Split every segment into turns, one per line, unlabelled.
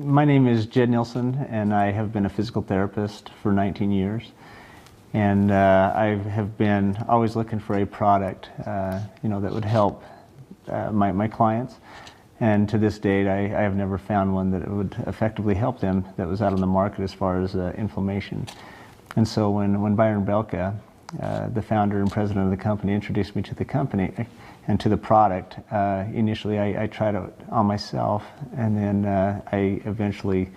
My name is Jed Nielsen, and I have been a physical therapist for 19 years. And I have been always looking for a product, that would help my clients. And to this date, I have never found one that would effectively help them that was out on the market as far as inflammation. And so when Byron Belka, the founder and president of the company, introduced me to the company and to the product, initially I tried it on myself, and then I eventually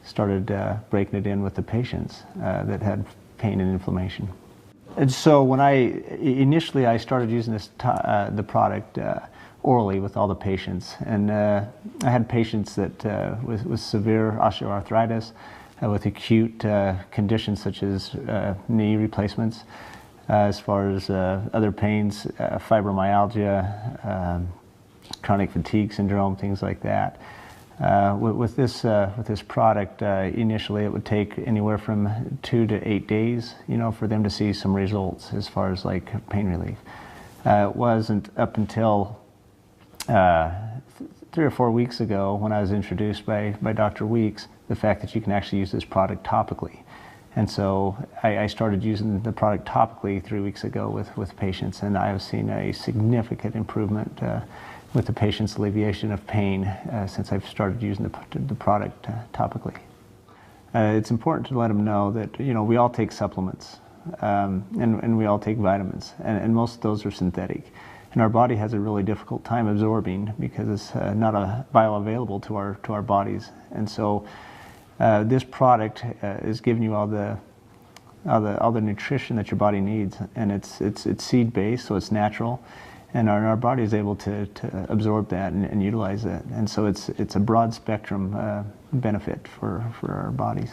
started breaking it in with the patients that had pain and inflammation. And so when initially I started using the product orally with all the patients, and I had patients that with severe osteoarthritis, with acute conditions such as knee replacements, as far as other pains, fibromyalgia, chronic fatigue syndrome, things like that. With this product, initially it would take anywhere from 2 to 8 days, for them to see some results as far as like pain relief. It wasn't up until 3 or 4 weeks ago when I was introduced by Dr. Weeks, the fact that you can actually use this product topically. And so I started using the product topically 3 weeks ago with patients, and I have seen a significant improvement with the patient's alleviation of pain since I've started using the product topically. It's important to let them know that we all take supplements and we all take vitamins, and most of those are synthetic. And our body has a really difficult time absorbing because it's not bioavailable to our bodies. And so this product is giving you all the nutrition that your body needs, and it's seed based, so it's natural, and our body is able to absorb that and utilize that. And so it's a broad spectrum benefit for our bodies.